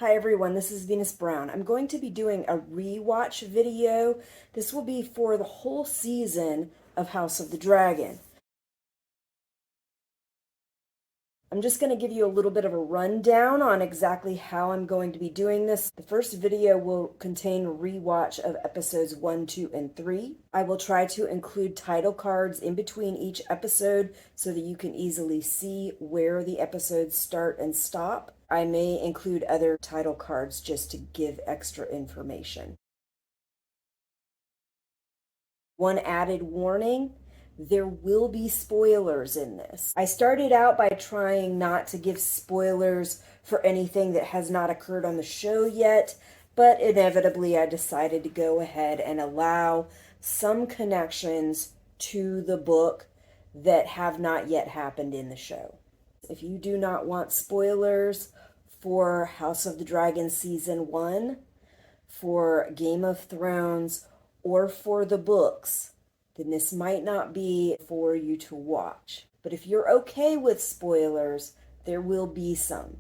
Hi everyone, this is Venus Brown. I'm going to be doing a rewatch video. This will be for the whole season of House of the Dragon. I'm just going to give you a little bit of a rundown on exactly how I'm going to be doing this. The first video will contain a rewatch of episodes 1, 2, and 3. I will try to include title cards in between each episode so that you can easily see where the episodes start and stop. I may include other title cards just to give extra information. One added warning: there will be spoilers in this. I started out by trying not to give spoilers for anything that has not occurred on the show yet, but inevitably I decided to go ahead and allow some connections to the book that have not yet happened in the show. If you do not want spoilers for House of the Dragon Season 1, for Game of Thrones, or for the books, then this might not be for you to watch. But if you're okay with spoilers, there will be some.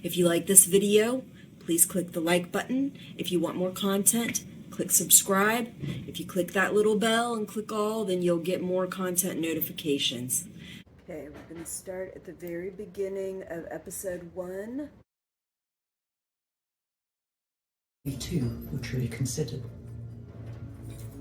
If you like this video, please click the like button. If you want more content, click subscribe. If you click that little bell and click all, then you'll get more content notifications. Okay, we're going to start at the very beginning of episode 1. We too were truly considered.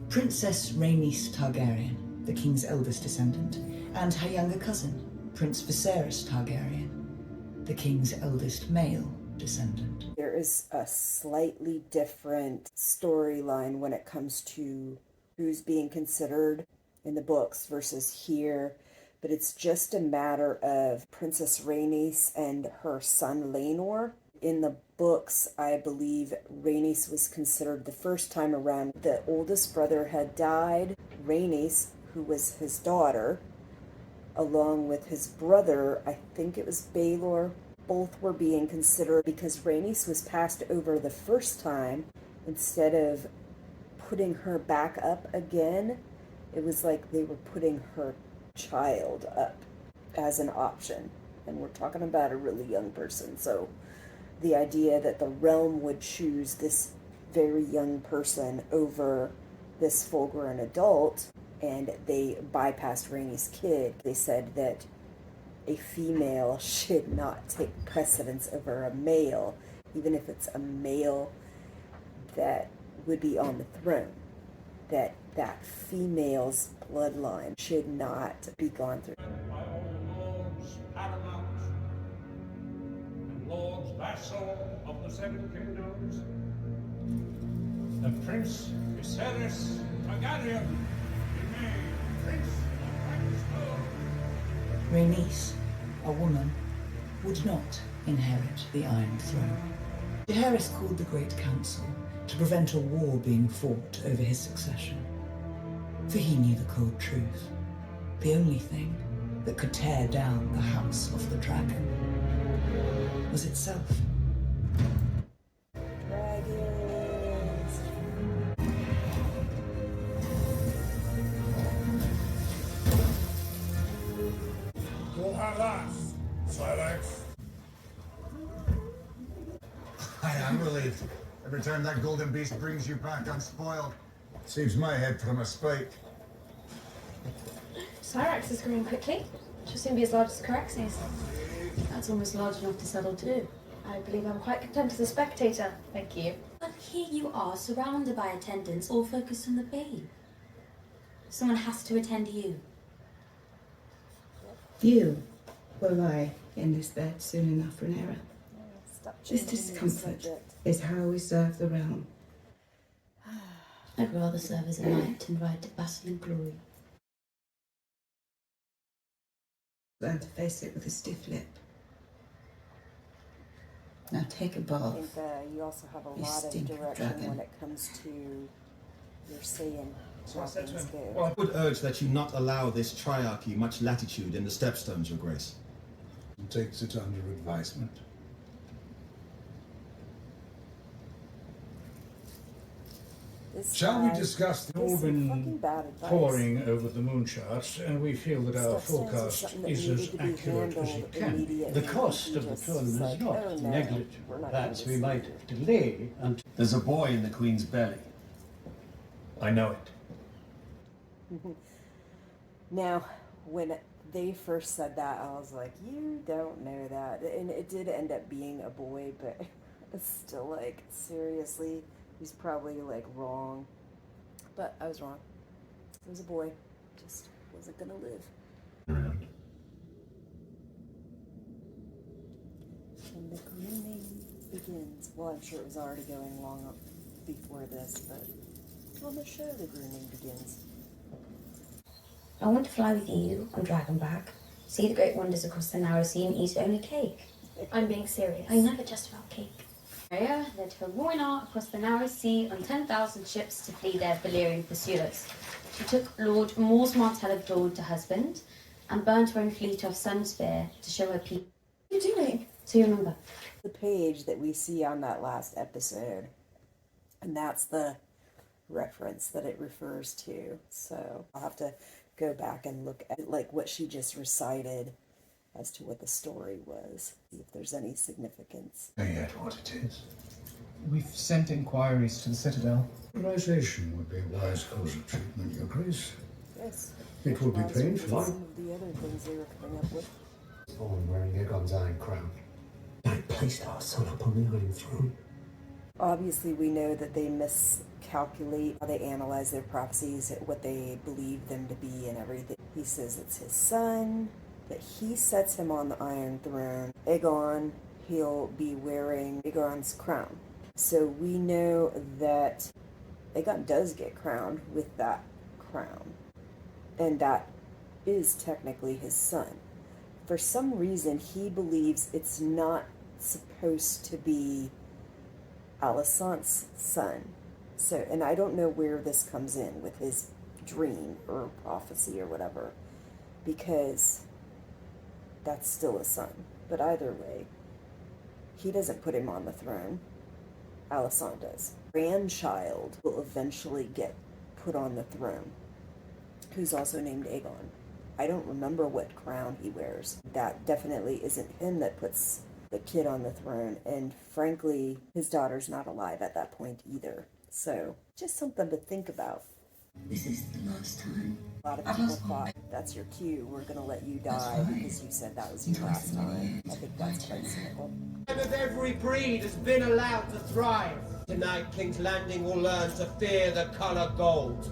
Princess Rhaenys Targaryen, the king's eldest descendant, and her younger cousin, Prince Viserys Targaryen, the king's eldest male descendant. There is a slightly different storyline when it comes to who's being considered in the books versus here, but it's just a matter of Princess Rhaenys and her son Laenor. In the books, I believe Rhaenys was considered the first time around. The oldest brother had died. Rhaenys, who was his daughter, along with his brother, I think it was Baelor, both were being considered because Rhaenys was passed over the first time. Instead of putting her back up again, it was like they were putting her child up as an option. And we're talking about a really young person, so the idea that the realm would choose this very young person over this full-grown adult, and they bypassed Rhaenys' kid. They said that a female should not take precedence over a male, even if it's a male that would be on the throne. That female's bloodline should not be gone through. By all lords paramount and lords vassal of the Seven Kingdoms, the Prince Viserys Targaryen be made Prince of Dragonstone. Rhaenys, a woman, would not inherit the Iron Throne. Jaehaerys called the Great Council to prevent a war being fought over his succession. For he knew the cold truth. The only thing that could tear down the House of the Dragon was itself. Dragons. You'll have that, Silex. I am relieved. Every time that golden beast brings you back unspoiled, saves my head from a spike. Syrax is growing quickly. She'll soon be as large as Caraxes. That's almost large enough to settle too. I believe I'm quite content as a spectator. Thank you. But here you are, surrounded by attendants, all focused on the babe. Someone has to attend you. You will lie in this bed soon enough, Rhaenyra. This discomfort is how we serve the realm. I'd rather serve as a knight and ride to battle in glory. Learn to face it with a stiff lip. Now take a I bath. think you also have a You lot of stink of direction dragon. when it comes to your saying So how I said to things him, go. well, I would urge that you not allow this triarchy much latitude in the stepstones, Your Grace. And takes it under advisement. this Shall we guy discuss the gives all some been fucking bad advice. poring over the moon charts, and we feel that our Stuff stands as forecast something that is needed as to be accurate as handled it can be. immediately. The cost And of the just tournament is like, not oh, no, negligible. we're not Perhaps doing we this might either. delay until... There's a boy in the Queen's belly. I know it. Now, when they first said that, I was like, you don't know that. And it did end up being a boy, but it's still like, seriously, he's probably like wrong. But I was wrong. It was a boy. Just wasn't gonna live. Around. And the grooming begins. Well, I'm sure it was already going long up before this, but on the show, the grooming begins. I want to fly with you on Dragonback, see the great wonders across the narrow sea, and eat only cake. I'm being serious. I never just about cake. Freya led her Rhoynar across the narrow sea on 10,000 ships to flee their Valyrian pursuers. She took Lord Mors Martell of Dord to husband and burned her own fleet off Sunspear to show her people. What are you doing? So you remember? The page that we see on that last episode, and that's the reference that it refers to. So I'll have to go back and look at like what she just recited as to what the story was, see if there's any significance. Know yet what it is. We've sent inquiries to the Citadel. Realization would be a wise course of treatment, Your Grace. Yes. It would be Reminds me of painful. Some of the other things they were coming up with. Born wearing Aegon's Iron Crown. I placed our son upon the Iron Throne. Obviously, we know that they miscalculate how they analyze their prophecies, what they believe them to be, and everything. He says it's his son, that he sets him on the Iron Throne. Aegon, he'll be wearing Aegon's crown. So we know that Aegon does get crowned with that crown. And that is technically his son. For some reason, he believes it's not supposed to be Alicent's son. So, and I don't know where this comes in with his dream or prophecy or whatever, because that's still a son. But either way, he doesn't put him on the throne. Alicent does. Grandchild will eventually get put on the throne, who's also named Aegon. I don't remember what crown he wears. That definitely isn't him that puts the kid on the throne, and frankly, his daughter's not alive at that point either. So, just something to think about. This is the last time. A lot of people thought, that's your cue, we're gonna let you die because you said that was your last time. I think that's quite cynical. And of every breed has been allowed to thrive. Tonight, King's Landing will learn to fear the colour gold.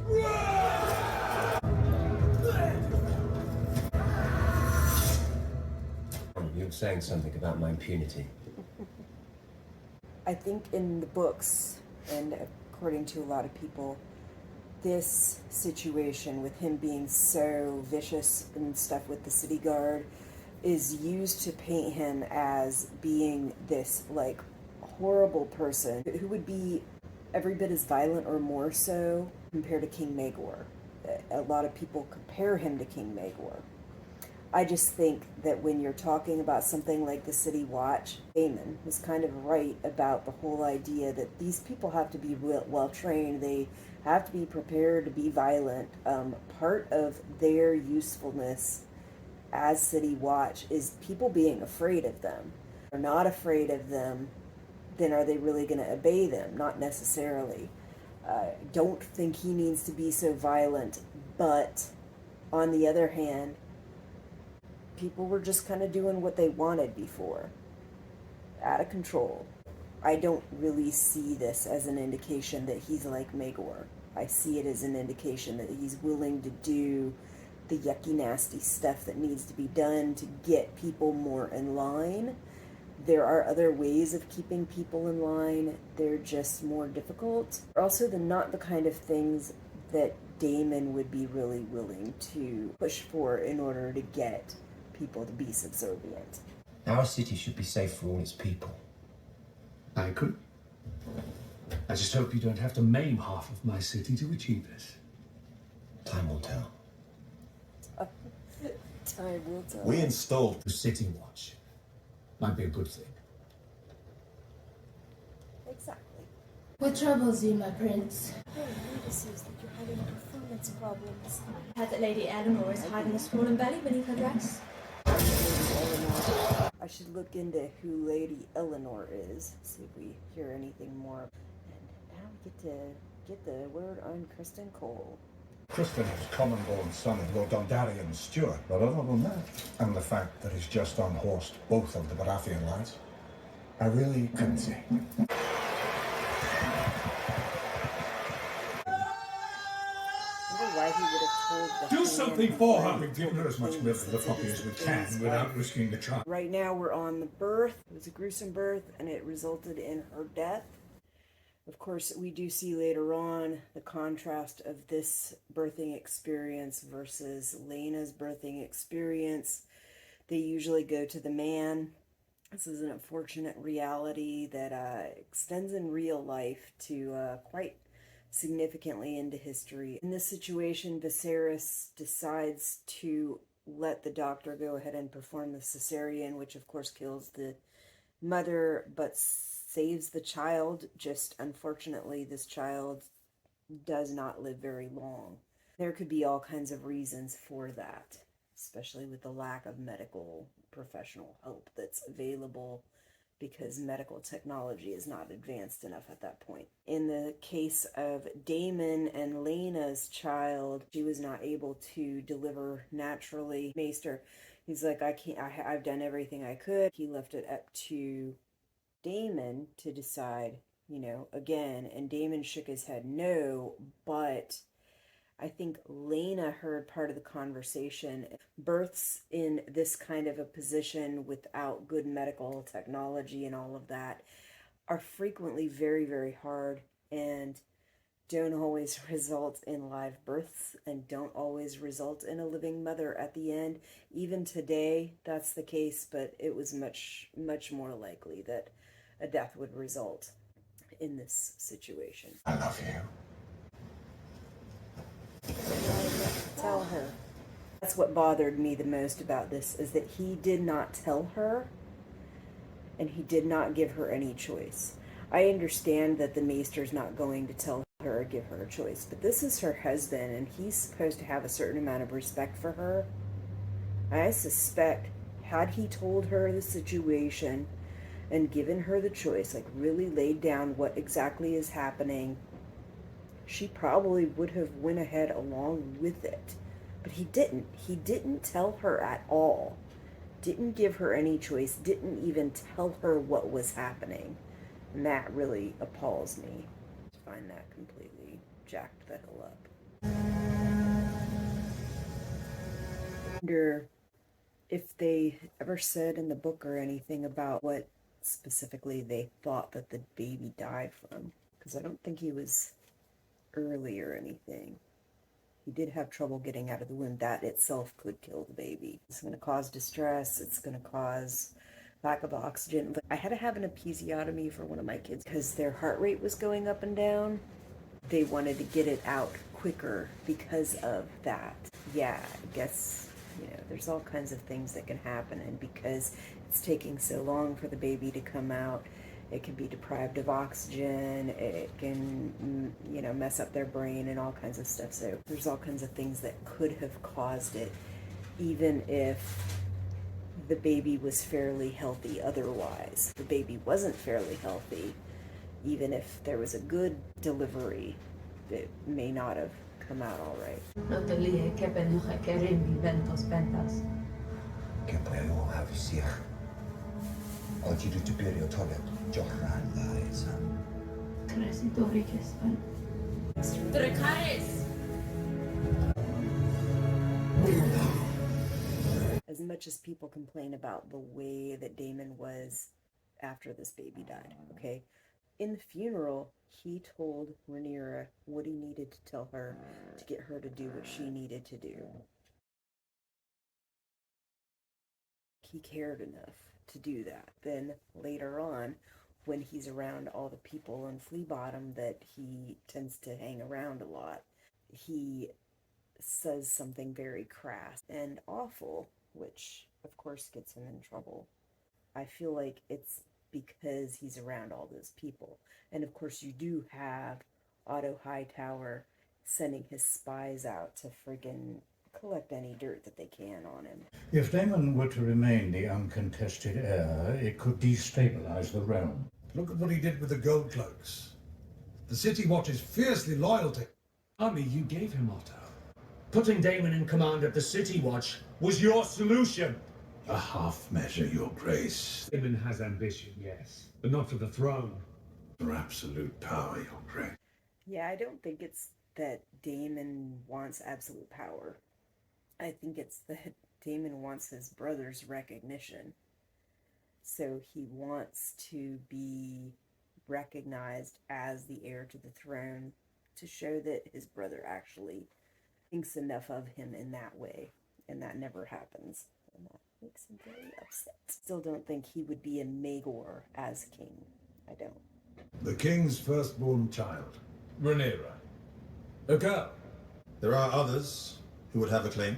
You were saying something about my impunity. I think in the books, and according to a lot of people, this situation with him being so vicious and stuff with the city guard is used to paint him as being this like horrible person who would be every bit as violent or more so compared to King Maegor. A lot of people compare him to King Maegor. I just think that when you're talking about something like the City Watch, Daemon was kind of right about the whole idea that these people have to be well trained. They have to be prepared to be violent. Part of their usefulness as City Watch is people being afraid of them. If they're not afraid of them, then are they really going to obey them? Not necessarily. Don't think he needs to be so violent, but on the other hand, people were just kind of doing what they wanted before. Out of control. I don't really see this as an indication that he's like Maegor. I see it as an indication that he's willing to do the yucky, nasty stuff that needs to be done to get people more in line. There are other ways of keeping people in line. They're just more difficult. Also, they're not the kind of things that Daemon would be really willing to push for in order to get people to be subservient. Our city should be safe for all its people. I agree. I just hope you don't have to maim half of my city to achieve this. Time will tell. Time will tell. We installed The City Watch. Might be a good thing. Exactly. What troubles you, my prince? notices that you're having performance problems. Heard that Lady Eleanor is hiding a swollen belly beneath her dress. I should look into who Lady Eleanor is, see if we hear anything more. And now we get to get the word on Kristen Cole. Kristen is common-born son of Lord Dondarrion Stewart, but other than that, and the fact that he's just unhorsed both of the Baratheon lads, I really couldn't say. Why he would have told the Do something for her! We've given her as much milk for the puppy as we can without risking the child. Right now we're on the birth. It was a gruesome birth and it resulted in her death. Of course, we do see later on the contrast of this birthing experience versus Laena's birthing experience. They usually go to the man. This is an unfortunate reality that extends in real life to quite significantly into history. In this situation, Viserys decides to let the doctor go ahead and perform the cesarean, which of course kills the mother, but saves the child. Just unfortunately, this child does not live very long. There could be all kinds of reasons for that, especially with the lack of medical professional help that's available, because medical technology is not advanced enough at that point. In the case of Daemon and Laena's child, she was not able to deliver naturally. Maester, he's like, I've done everything I could. He left it up to Daemon to decide, again, and Daemon shook his head no, but I think Laena heard part of the conversation. Births in this kind of a position without good medical technology and all of that are frequently very, very hard and don't always result in live births and don't always result in a living mother at the end. Even today, that's the case, but it was much, much more likely that a death would result in this situation. I love you. Tell her. That's what bothered me the most about this, is that he did not tell her and he did not give her any choice. I understand that the Maester's not going to tell her or give her a choice, but this is her husband and he's supposed to have a certain amount of respect for her. I suspect had he told her the situation and given her the choice, like really laid down what exactly is happening, she probably would have went ahead along with it. But he didn't. He didn't tell her at all. Didn't give her any choice. Didn't even tell her what was happening. And that really appalls me. I find that completely jacked the hell up. I wonder if they ever said in the book or anything about what specifically they thought that the baby died from. Because I don't think he was early or anything. He did have trouble getting out of the womb. That itself could kill the baby. It's going to cause distress. It's going to cause lack of oxygen. I had to have an episiotomy for one of my kids because their heart rate was going up and down. They wanted to get it out quicker because of that. Yeah, I guess, there's all kinds of things that can happen, and because it's taking so long for the baby to come out, it can be deprived of oxygen, it can, mess up their brain and all kinds of stuff. So there's all kinds of things that could have caused it, even if the baby was fairly healthy otherwise. The baby wasn't fairly healthy, even if there was a good delivery, it may not have come out all right. As much as people complain about the way that Daemon was after this baby died, okay? In the funeral, he told Rhaenyra what he needed to tell her to get her to do what she needed to do. He cared enough to do that. Then later on, when he's around all the people in Flea Bottom that he tends to hang around a lot, he says something very crass and awful, which of course gets him in trouble. I feel like it's because he's around all those people. And of course you do have Otto Hightower sending his spies out to friggin' collect any dirt that they can on him. If Daemon were to remain the uncontested heir, it could destabilize the realm. Look at what he did with the Gold Cloaks. The City Watch is fiercely loyal to him. Army you gave him, Otto. Putting Daemon in command of the City Watch was your solution. A half measure, Your Grace. Daemon has ambition, yes, but not for the throne. For absolute power, Your Grace. Yeah, I don't think it's that Daemon wants absolute power. I think it's that Daemon wants his brother's recognition. So he wants to be recognized as the heir to the throne to show that his brother actually thinks enough of him in that way. And that never happens. And that makes him very upset. Still don't think he would be a Maegor as king. I don't. The king's firstborn child, Rhaenyra. A girl. There are others who would have a claim.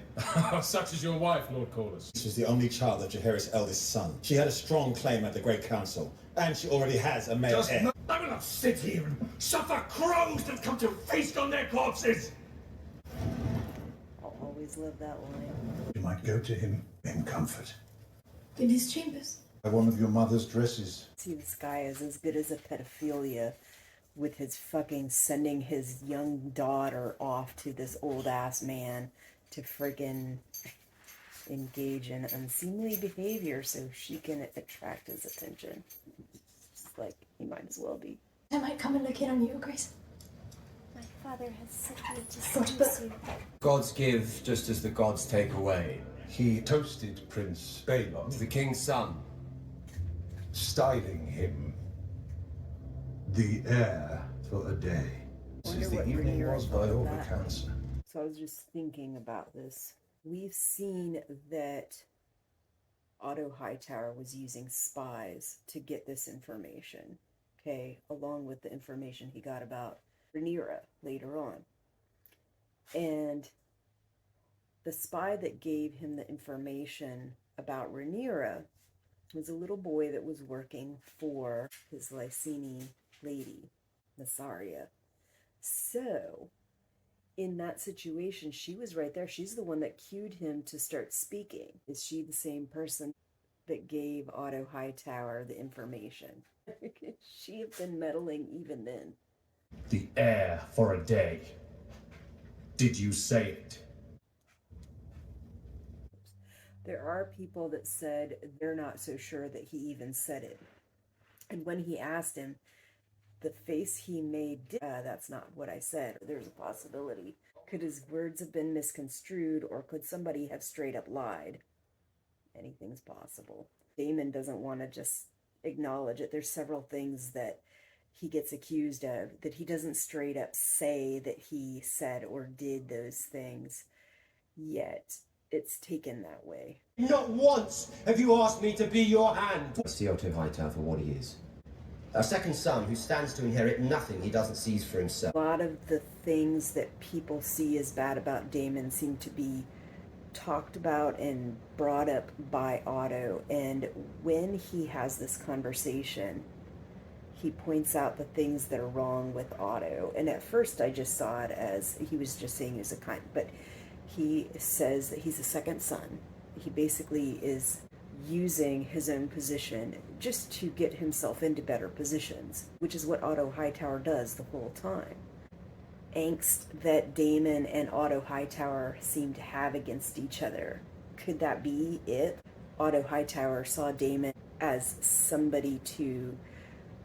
Such as your wife, Lord Corlys. She was the only child of Jaehaerys' eldest son. She had a strong claim at the Great Council, and she already has a male heir. I will not sit here and suffer crows that come to feast on their corpses. I'll always live that line. You might go to him in comfort. In his chambers. By one of your mother's dresses. See, this guy is as good as a pedophilia with his fucking sending his young daughter off to this old ass man to friggin' engage in unseemly behavior so she can attract his attention. It's like, he might as well be. I might come and look in on you, Your Grace. My father has sent me to Got a book. you. Gods give just as the gods take away. He toasted Prince Balon, The king's son. styling him the heir for a day. Wonder Since the what evening Rhaenyra was thought by of all that. accounts. So I was just thinking about this. We've seen that Otto Hightower was using spies to get this information, okay, along with the information he got about Rhaenyra later on. And the spy that gave him the information about Rhaenyra was a little boy that was working for his Lyseni lady, Nassaria. So, in that situation, she was right there. She's the one that cued him to start speaking. Is she the same person that gave Otto Hightower the information? Could she have been meddling even then? The heir for a day. Did you say it? There are people that said they're not so sure that he even said it. And when he asked him, the face he made, that's not what I said. There's a possibility. Could his words have been misconstrued, or could somebody have straight up lied? Anything's possible. Daemon doesn't want to just acknowledge it. There's several things that he gets accused of that he doesn't straight up say that he said or did those things, yet it's taken that way. Not once have you asked me to be your hand. I see Otto Hightower for what he is. A second son who stands to inherit nothing he doesn't seize for himself. A lot of the things that people see as bad about Daemon seem to be talked about and brought up by Otto, and when he has this conversation, he points out the things that are wrong with Otto. And at first I just saw it as he was just saying he was a kind, but he says that he's a second son. He basically is using his own position just to get himself into better positions, which is what Otto Hightower does the whole time. Angst that Daemon and Otto Hightower seem to have against each other. Could that be it? Otto Hightower saw Daemon as somebody to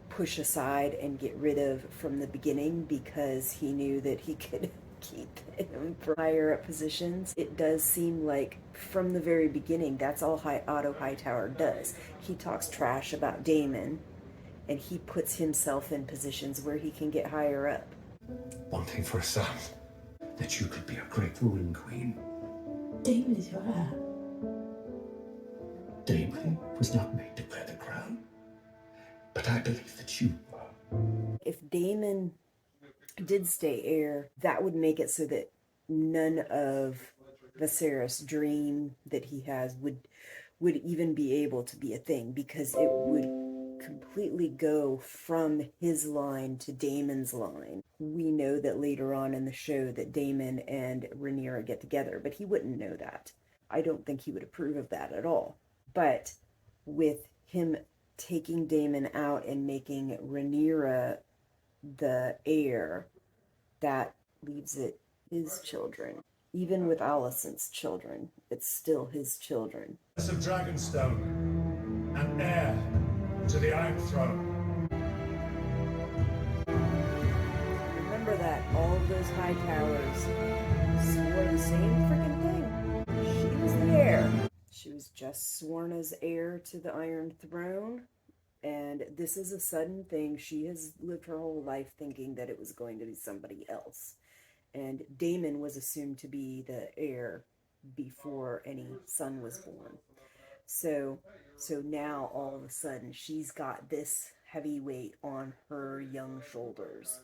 push aside and get rid of from the beginning because he knew that he could keep him for higher up positions. It does seem like from the very beginning that's all Otto Hightower does. He talks trash about Daemon and he puts himself in positions where he can get higher up. Wanting for a son, that you could be a great ruling queen. Daemon is your heir. Daemon was not made to wear the crown, but I believe that you were. If Daemon did stay heir, that would make it so that none of Viserys' dream that he has would even be able to be a thing, because it would completely go from his line to Daemon's line. We know that later on in the show that Daemon and Rhaenyra get together, but he wouldn't know that. I don't think he would approve of that at all. But with him taking Daemon out and making Rhaenyra the heir, that leaves it his children. Even with Alicent's children, it's still his children. Of Dragonstone, an heir to the Iron Throne. Remember that all of those high towers swore the same freaking thing. She was the heir. She was just sworn as heir to the Iron Throne, and this is a sudden thing. She has lived her whole life thinking that it was going to be somebody else. And Daemon was assumed to be the heir before any son was born. So now all of a sudden she's got this heavy weight on her young shoulders.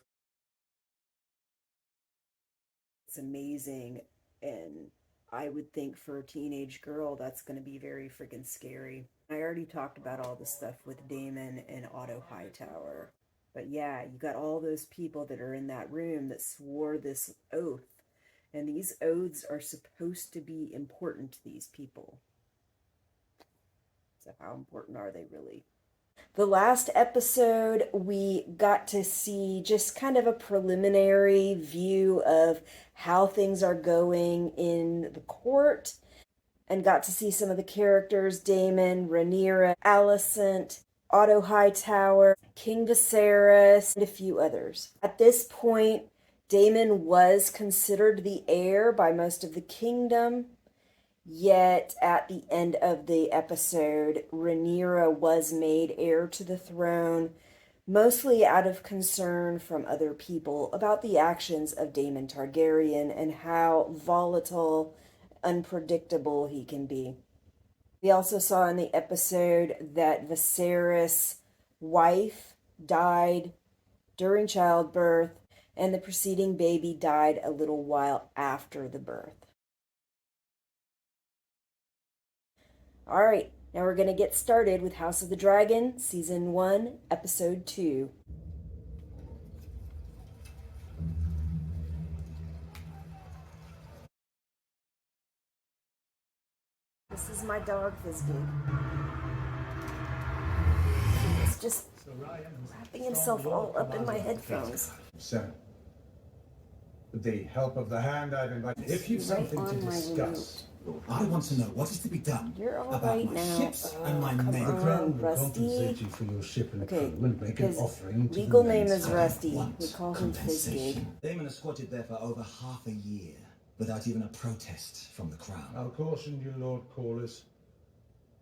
It's amazing, and I would think for a teenage girl that's going to be very freaking scary. I already talked about all the stuff with Daemon and Otto Hightower. But yeah, you got all those people that are in that room that swore this oath. And these oaths are supposed to be important to these people. So how important are they really? The last episode, we got to see just kind of a preliminary view of how things are going in the court. And got to see some of the characters, Daemon, Rhaenyra, Alicent, Otto Hightower, King Viserys, and a few others. At this point, Daemon was considered the heir by most of the kingdom, yet at the end of the episode, Rhaenyra was made heir to the throne, mostly out of concern from other people about the actions of Daemon Targaryen and how volatile, unpredictable he can be. We also saw in the episode that Viserys' wife died during childbirth, and the preceding baby died a little while after the birth. All right, now we're going to get started with House of the Dragon, Season 1, Episode 2. This is my dog, Fizzgig. It's just wrapping himself all up in my headphones. So, with the help of the hand, I've invited... If you've something to discuss, I want to know what is to be done You're all about right my now. ships and my Come men. on, The crown will Rusty. compensate you for your ship and Okay, crew and make an his offering to legal the name men's is side. Rusty. We call him Fizzgig. Daemon has squatted there for over half a year without even a protest from the crown. I'll caution you, Lord Corlys.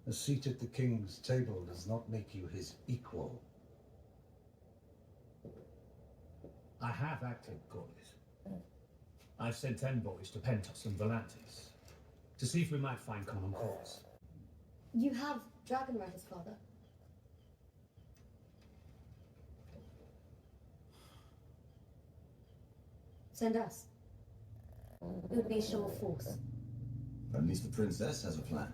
A seat at the king's table does not make you his equal. I have acted, Corlys. I've sent envoys to Pentos and Volantis to see if we might find common cause. You have dragon riders, Father. Send us. It would be a show of force. At least the princess has a plan.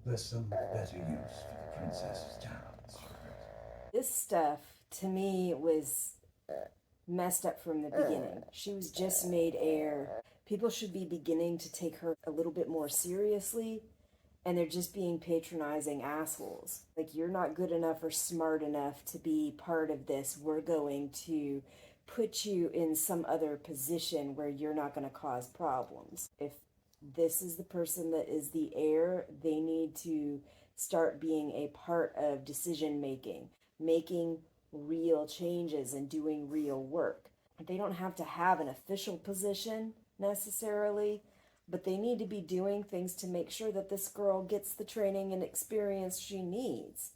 There's some better use for the princess's talents. This stuff, to me, was messed up from the beginning. She was just made heir. People should be beginning to take her a little bit more seriously, and they're just being patronizing assholes. Like, you're not good enough or smart enough to be part of this. We're going to put you in some other position where you're not going to cause problems. If this is the person that is the heir, they need to start being a part of decision making, making real changes and doing real work. They don't have to have an official position necessarily, but they need to be doing things to make sure that this girl gets the training and experience she needs.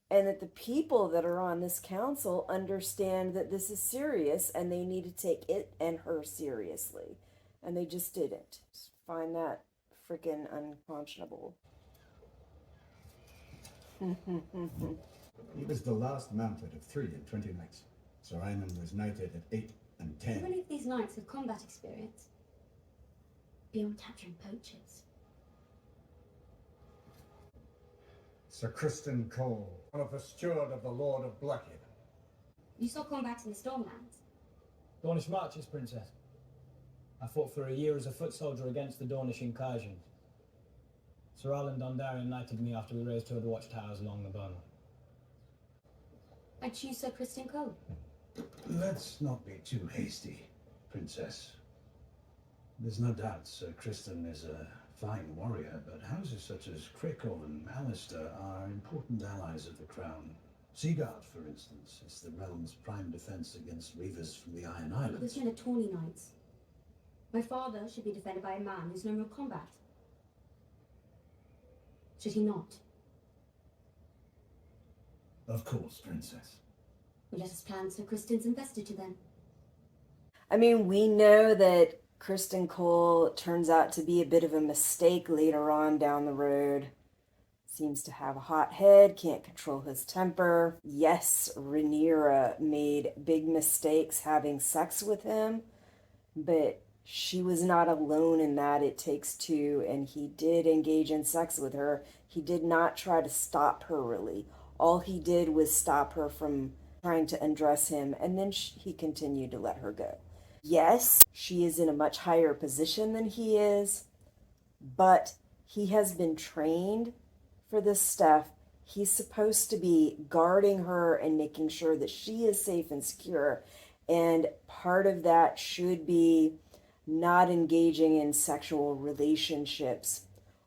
And that the people that are on this council understand that this is serious and they need to take it and her seriously. And they just didn't. Just find that freaking unconscionable. He was the last mounted of 3 and 20 knights. Sir Aemon was knighted at 8 and 10. Do any of these knights have combat experience? Beyond capturing poachers? Sir Kristen Cole, one of the steward of the Lord of Blackhead. You saw combat in the Stormlands? Dornish marches, Princess. I fought for a year as a foot soldier against the Dornish incursions. Sir Alan Dondarrion knighted me after we raised two of the watchtowers along the Burn. I choose Sir Kristen Cole. Let's not be too hasty, Princess. There's no doubt Sir Kristen is a fine warrior, but houses such as Crickle and Alistair are important allies of the Crown. Seaguard, for instance, is the realm's prime defense against reavers from the Iron Islands. Those men are Tawny Knights. My father should be defended by a man who's known real combat. Should he not? Of course, Princess. Well, let us plan Sir Kristen's investiture then. I mean, we know that Kristen Cole turns out to be a bit of a mistake later on down the road. Seems to have a hot head, can't control his temper. Yes, Rhaenyra made big mistakes having sex with him, but she was not alone in that. It takes two, and he did engage in sex with her. He did not try to stop her, really. All he did was stop her from trying to undress him, and then he continued to let her go. Yes, she is in a much higher position than he is, but he has been trained for this stuff. He's supposed to be guarding her and making sure that she is safe and secure, and part of that should be not engaging in sexual relationships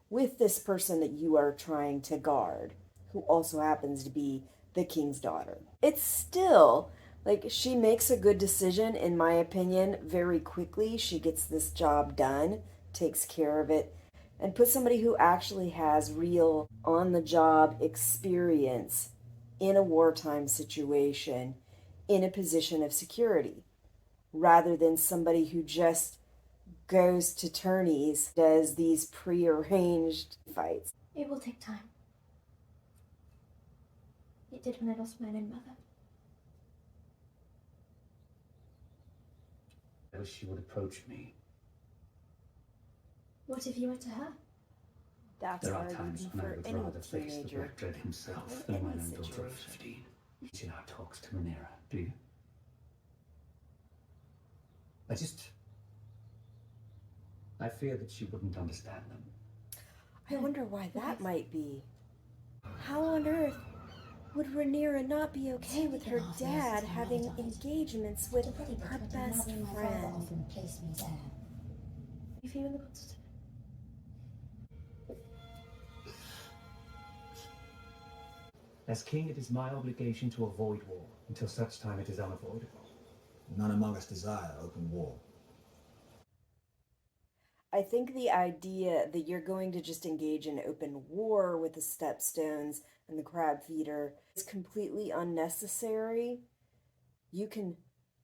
with this person that you are trying to guard, who also happens to be the king's daughter. It's still, like, she makes a good decision, in my opinion, very quickly. She gets this job done, takes care of it, and puts somebody who actually has real on-the-job experience in a wartime situation in a position of security, rather than somebody who just goes to tourneys, does these prearranged fights. It will take time. It did when I lost my own mother. I wish she would approach me. What if you went to her? That's There are hard times even when I for would any rather face the teenager. Black Dread himself In than my any own daughter of situation. 15. She now talks to Rhaenyra, do you? I fear that she wouldn't understand them. I wonder why that might be. How on earth would Rhaenyra not be okay with her dad having engagements with her best friend? If you were the monster. As king, it is my obligation to avoid war until such time it is unavoidable. None among us desire open war. I think the idea that you're going to just engage in open war with the Stepstones and the Crab Feeder is completely unnecessary. You can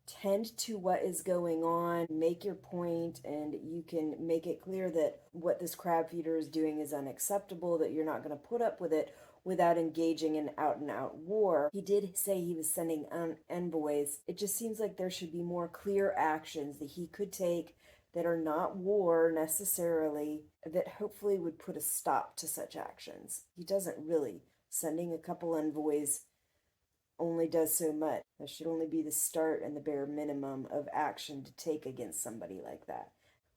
tend to what is going on, make your point, and you can make it clear that what this Crab Feeder is doing is unacceptable, that you're not going to put up with it without engaging in out-and-out war. He did say he was sending envoys. It just seems like there should be more clear actions that he could take that are not war necessarily, that hopefully would put a stop to such actions. He doesn't really. Sending a couple envoys only does so much. That should only be the start and the bare minimum of action to take against somebody like that.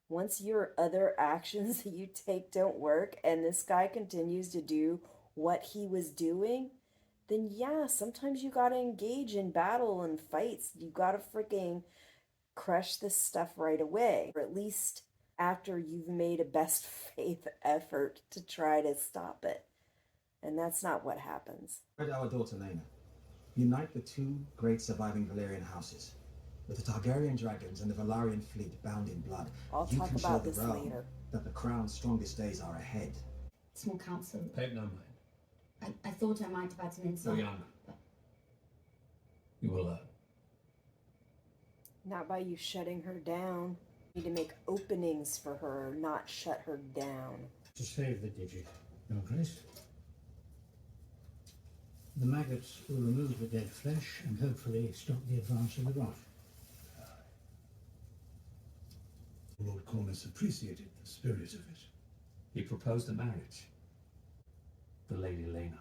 Once your other actions that you take don't work and this guy continues to do what he was doing, then yeah, sometimes you gotta engage in battle and fights. You gotta freaking crush this stuff right away, or at least after you've made a best faith effort to try to stop it. And that's not what happens. Wed our daughter Laena. Unite the two great surviving Valyrian houses. With the Targaryen dragons and the Valyrian fleet bound in blood, I'll you talk can show about the this realm later. that the crown's strongest days are ahead. Small council. Pay it no mind. I thought I might have had some insight. You're young. You will learn. Not by you shutting her down. You need to make openings for her, not shut her down. To save the digit, Your Grace. The maggots will remove the dead flesh and hopefully stop the advance of the rot. Lord Corlys appreciated the spirit of it. He proposed a marriage. The Lady Laena.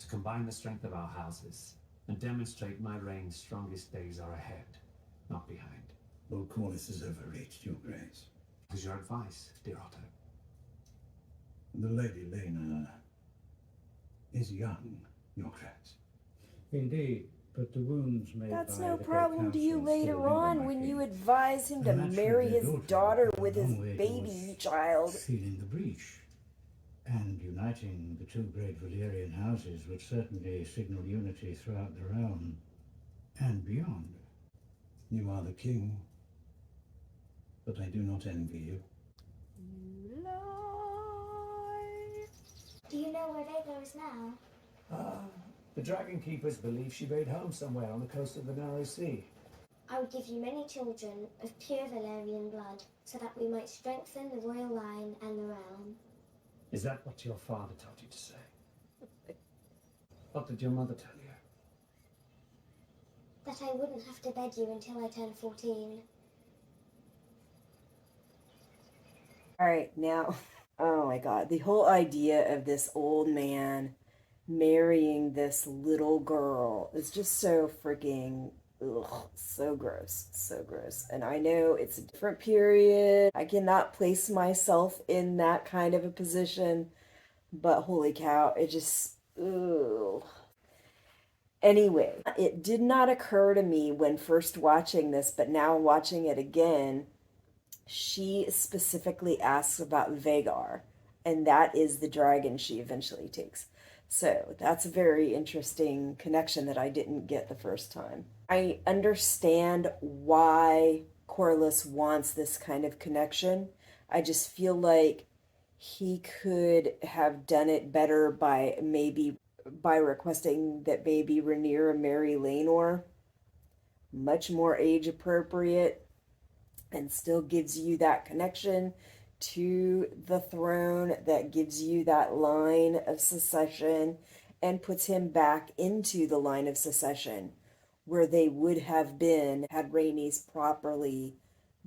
to combine the strength of our houses and demonstrate my reign's strongest days are ahead, not behind. Lord Corlys has overreached, Your Grace. It was your advice, dear Otto. The Lady Lena is young, Your Grace. Indeed, but the wounds made That's by no the Great problem to you Council later still linger, on my when king. you advise him to And naturally marry their his daughter daughter would with go a his long way baby towards child. Filling the breach. And uniting the two great Valyrian houses would certainly signal unity throughout the realm and beyond. You are the king, but I do not envy you. Do you know where Vega is now? The Dragon Keepers believe she made home somewhere on the coast of the Narrow Sea. I would give you many children of pure Valyrian blood, so that we might strengthen the royal line and the realm. Is that what your father told you to say? What did your mother tell you? That I wouldn't have to bed you until I turned 14. All right, now, oh my God, the whole idea of this old man marrying this little girl is just so freaking, ugh, so gross, so gross. And I know it's a different period. I cannot place myself in that kind of a position, but holy cow, it just, ugh. Anyway, it did not occur to me when first watching this, but now watching it again, she specifically asks about Vagar, and that is the dragon she eventually takes. So that's a very interesting connection that I didn't get the first time. I understand why Corlys wants this kind of connection. I just feel like he could have done it better by requesting that maybe Rhaenyra marry Laenor. Much more age appropriate, and still gives you that connection to the throne, that gives you that line of succession, and puts him back into the line of succession where they would have been had Rhaenys properly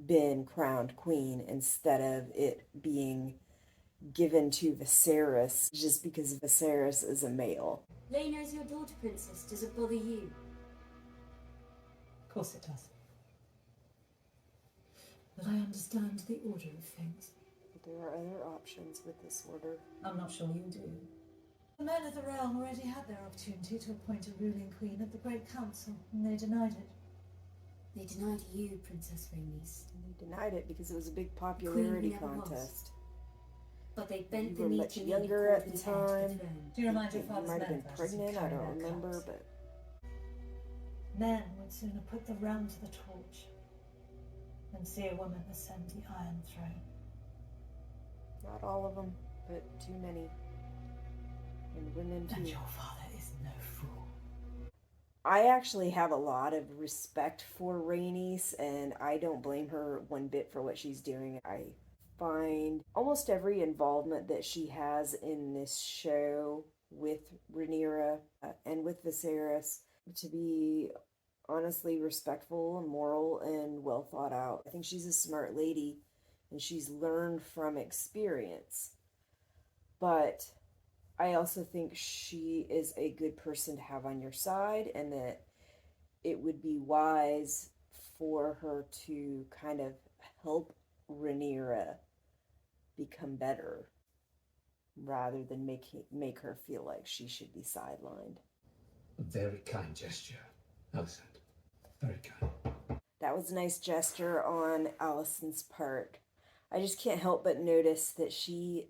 been crowned queen, instead of it being given to Viserys just because Viserys is a male. Lena is your daughter, Princess. Does it bother you? Of course it does. But I understand the order of things. There are other options with this order. I'm not sure you do. The men of the realm already had their opportunity to appoint a ruling queen at the Great Council, and they denied it. They denied you, Princess Rhaenys. They denied it because it was a big popularity contest. But they bent You the were knee much to younger at the time. Do you remind your father's You might have men been versus pregnant, I carrying don't their remember, clubs? but Men would sooner put the realm to the torch than see a woman ascend the Iron Throne. not all of them, but too many. And women too. And your father is no fool. I actually have a lot of respect for Rhaenys, and I don't blame her one bit for what she's doing. I find almost every involvement that she has in this show with Rhaenyra and with Viserys to be honestly respectful and moral and well thought out. I think she's a smart lady, and she's learned from experience. But I also think she is a good person to have on your side, and that it would be wise for her to kind of help Rhaenyra become better, rather than make her feel like she should be sidelined. A very kind gesture, Alicent. Very kind. That was a nice gesture on Alicent's part. I just can't help but notice that she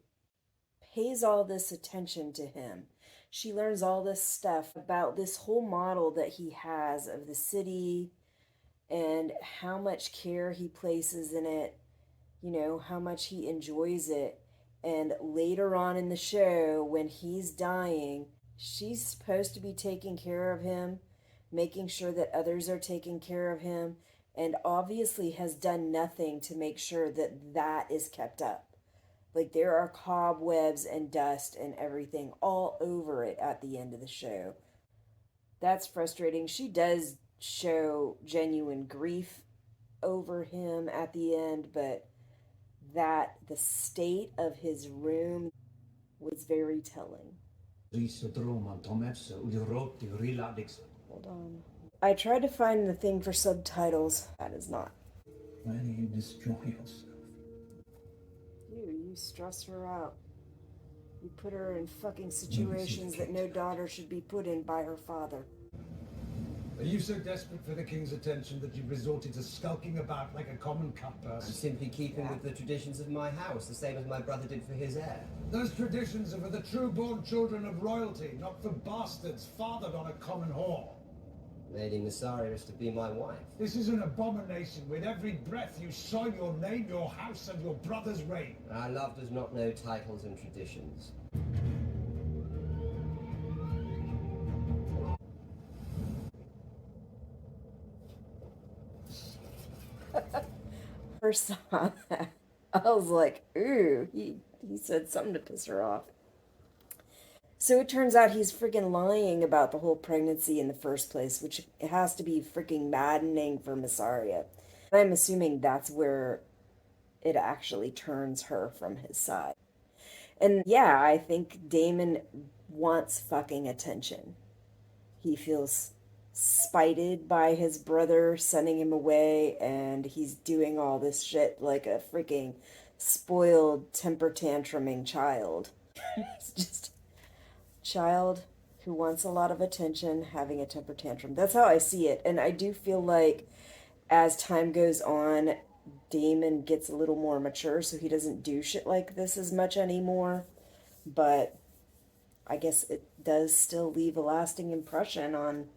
pays all this attention to him. She learns all this stuff about this whole model that he has of the city and how much care he places in it, you know, how much he enjoys it. And later on in the show, when he's dying, she's supposed to be taking care of him, making sure that others are taking care of him, and obviously has done nothing to make sure that that is kept up. Like, there are cobwebs and dust and everything all over it at the end of the show. That's frustrating. She does show genuine grief over him at the end, but that the state of his room was very telling. Hold on. I tried to find the thing for subtitles. That is not. Why do you destroy yourself? You stress her out. You put her in fucking situations that no daughter should be put in by her father. Are you so desperate for the king's attention that you've resorted to skulking about like a common cutpurse? I'm simply keeping with the traditions of my house, the same as my brother did for his heir. Those traditions are for the true-born children of royalty, not for bastards fathered on a common whore. Lady Mysaria is to be my wife. This is an abomination. With every breath you soil your name, your house, and your brother's reign. Our love does not know titles and traditions. First saw that, I was like, ooh, he said something to piss her off. So it turns out he's freaking lying about the whole pregnancy in the first place, which has to be freaking maddening for Mysaria. I'm assuming that's where it actually turns her from his side. And yeah, I think Daemon wants fucking attention. He feels spited by his brother sending him away, and he's doing all this shit like a freaking spoiled, temper tantruming child. It's just a child who wants a lot of attention having a temper tantrum. That's how I see it. And I do feel like as time goes on, Daemon gets a little more mature, so he doesn't do shit like this as much anymore. But I guess it does still leave a lasting impression on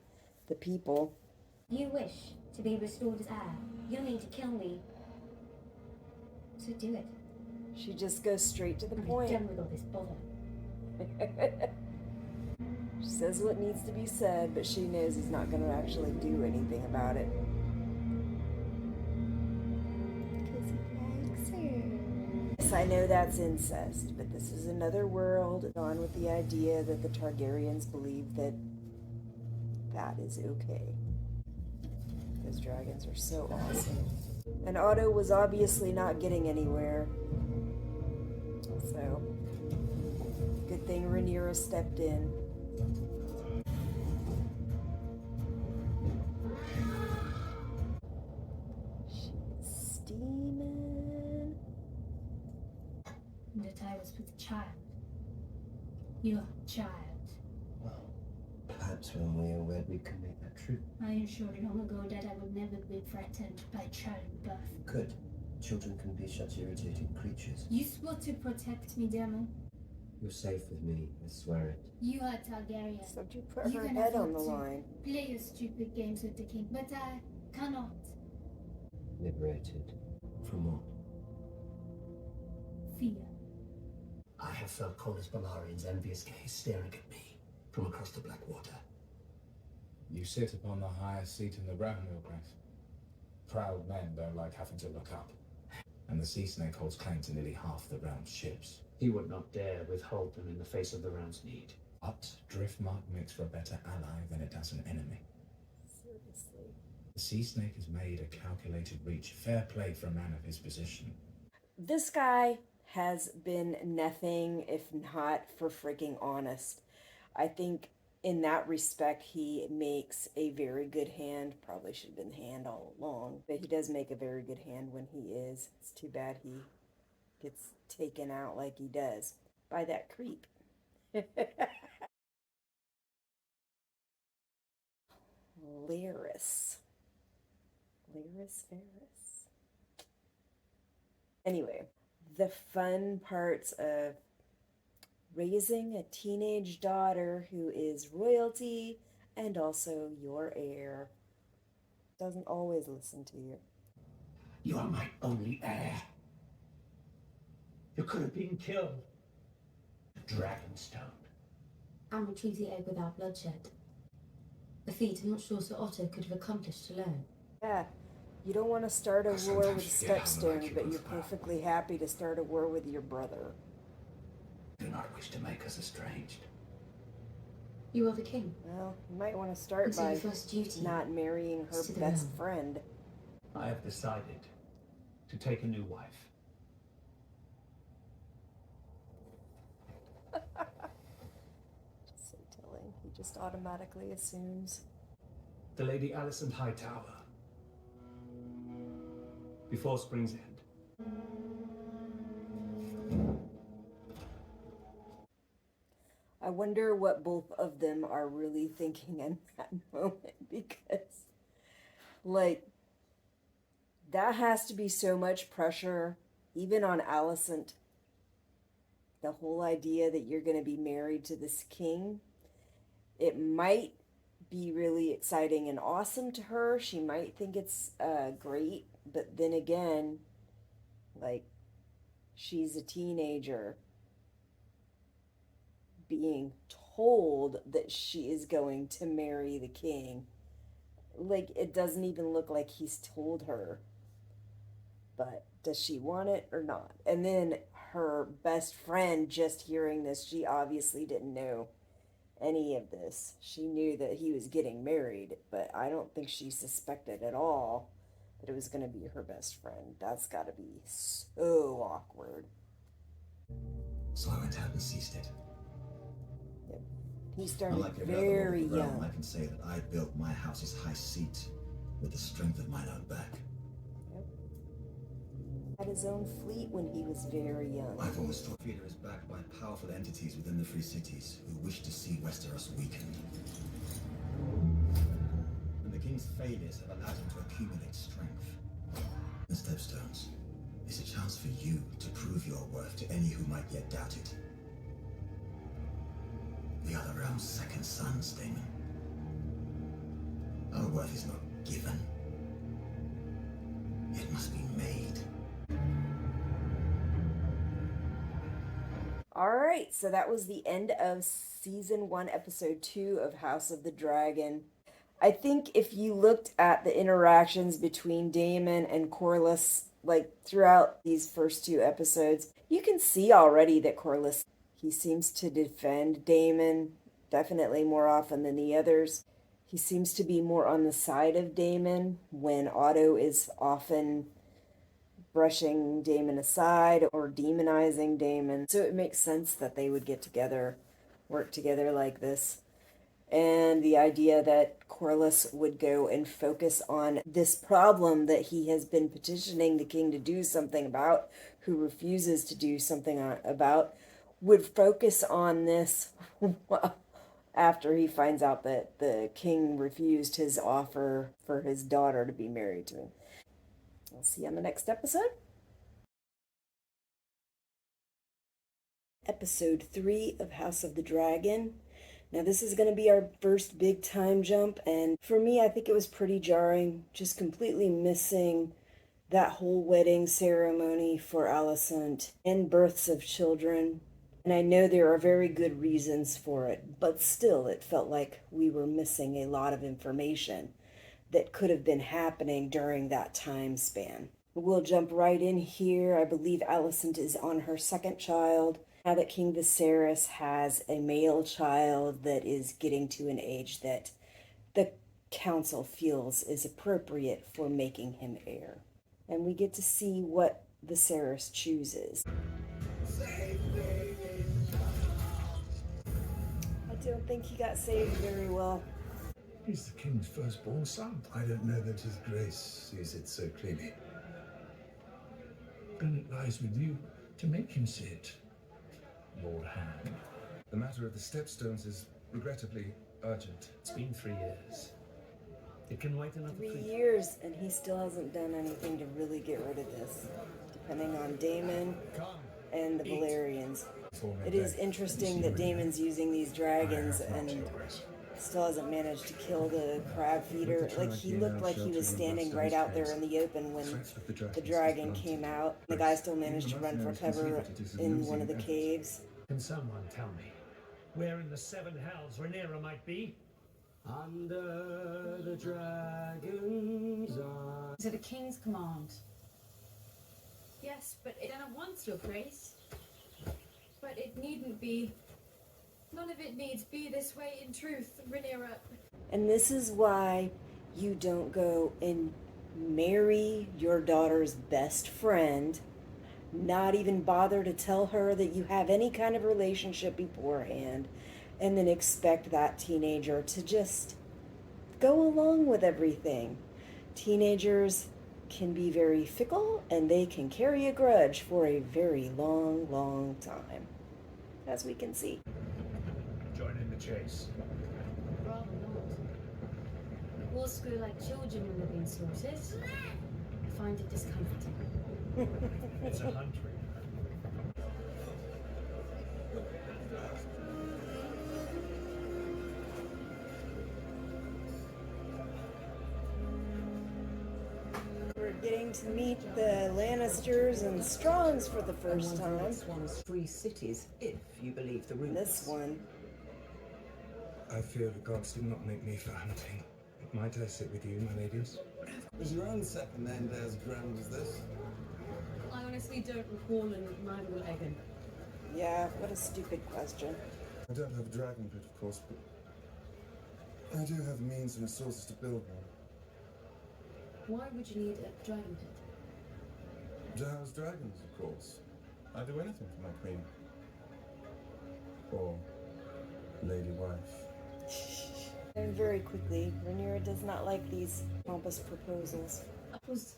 the people. You wish to be restored as heir. You'll need to kill me. So do it. She just goes straight to the point. I'm done with all this bother. She says what needs to be said, but she knows he's not going to actually do anything about it. Because he likes her. Yes, I know that's incest, but this is another world on with the idea that the Targaryens believe that that is okay. Those dragons are so awesome. And Otto was obviously not getting anywhere. So, good thing Rhaenyra stepped in. She's steaming. That I was with a child. Your child. Perhaps when we are wed, we can make that true. I ensured long ago that I would never be threatened by childbirth. Good. Children can be such irritating creatures. You swore to protect me, Daemon. You're safe with me, I swear it. You are Targaryen. So you put her head on the line. Play your stupid games with the king, but I cannot. Liberated. From what? Fear. I have felt Corlys Balarian's envious gaze staring at me from across the Blackwater. You sit upon the highest seat in the realm, Your Grace. Proud men don't like having to look up. And the Sea Snake holds claim to nearly half the realm's ships. He would not dare withhold them in the face of the realm's need. But Driftmark makes for a better ally than it does an enemy. Seriously. The Sea Snake has made a calculated reach. Fair play for a man of his position. This guy has been nothing if not for freaking honest. I think in that respect, he makes a very good hand. Probably should have been the hand all along, but he does make a very good hand when he is. It's too bad he gets taken out like he does by that creep. Larys. Varys. Anyway, the fun parts of raising a teenage daughter who is royalty and also your heir. Doesn't always listen to you. You are my only heir. You could have been killed. The Dragonstone. And retrieve the egg without bloodshed. A feat I'm not sure Sir Otto could have accomplished alone. Yeah, you don't want to start a war with Stepstone, but you're perfectly happy to start a war with your brother. Do not wish to make us estranged. You are the king. Well, you might want to start And so by your first duty not marrying her is to the best realm. friend. I have decided to take a new wife. just automatically assumes. The Lady Alicent Hightower. Before Spring's End. I wonder what both of them are really thinking in that moment, because, like, that has to be so much pressure, even on Alicent. The whole idea that you're going to be married to this king. It might be really exciting and awesome to her. She might think it's great, but then again, like, she's a teenager being told that she is going to marry the king. Like, it doesn't even look like he's told her. But does she want it or not? And then her best friend, just hearing this, she obviously didn't know any of this. She knew that he was getting married, but I don't think she suspected at all that it was going to be her best friend. That's got to be so awkward. So I went out and seized it. Yep. He started Unlike every very other lord of the realm, young. I can say that I built my house's high seat with the strength of mine own back. Had his own fleet when he was very young. I've always thought Feeder is backed by powerful entities within the Free Cities who wish to see Westeros weakened. And the king's failures have allowed him to accumulate strength. The Stepstones is a chance for you to prove your worth to any who might yet doubt it. We are the realm's second sons, Daemon. Our worth is not given. It must be made. Alright, so that was the end of Season 1, Episode 2 of House of the Dragon. I think if you looked at the interactions between Daemon and Corlys, like, throughout these first 2 episodes, you can see already that Corlys, he seems to defend Daemon, definitely more often than the others. He seems to be more on the side of Daemon when Otto is often brushing Daemon aside or demonizing Daemon. So it makes sense that they would get together, work together like this. And the idea that Corlys would go and focus on this problem that he has been petitioning the king to do something about, who refuses to do something about, would focus on this after he finds out that the king refused his offer for his daughter to be married to him. I'll see you on the next episode. Episode 3 of House of the Dragon. Now this is going to be our first big time jump, and for me I think it was pretty jarring, just completely missing that whole wedding ceremony for Alicent and births of children. And I know there are very good reasons for it, but still it felt like we were missing a lot of information that could have been happening during that time span. We'll jump right in here. I believe Alicent is on her second child. Now that King Viserys has a male child that is getting to an age that the council feels is appropriate for making him heir. And we get to see what Viserys chooses. I don't think he got saved very well. He's the king's firstborn son. I don't know that his grace sees it so clearly. Then it lies with you to make him see it, Lord Hand. The matter of the Stepstones is regrettably urgent. It's been 3 years. It can wait another 3 years, and he still hasn't done anything to really get rid of this, depending on Daemon and the Valyrians. It is interesting that Daemon's using these dragons and still hasn't managed to kill the crab feeder. Like, he looked like he was standing right out there in the open when the dragon came out. The guy still managed to run for cover in one of the caves. Can someone tell me where in the 7 hells Rhaenyra might be? Under the dragon's eye. To the king's command. Yes, but done at once, your grace. But it needn't be. None of it needs be this way in truth, Rhaenyra. And this is why you don't go and marry your daughter's best friend, not even bother to tell her that you have any kind of relationship beforehand, and then expect that teenager to just go along with everything. Teenagers can be very fickle, and they can carry a grudge for a very long, long time, as we can see. Join in the chase. Rather not. We all screw like children when they're being slaughtered. I find it discomforting. It's a hunt, Rita. We're getting to meet the Lannisters and Strongs for the first time. This one's free cities, if you believe the rumors. This one. I fear the gods did not make me for hunting. Might I sit with you, my ladies? Was your own second name as grand as this? I honestly don't recall, and neither will Egan. Yeah, what a stupid question. I don't have a dragon pit, of course, but I do have means and resources to build one. Why would you need a dragon pit? To house dragons, of course. I'd do anything for my queen. Or lady wife. And very quickly, Rhaenyra does not like these pompous proposals. Was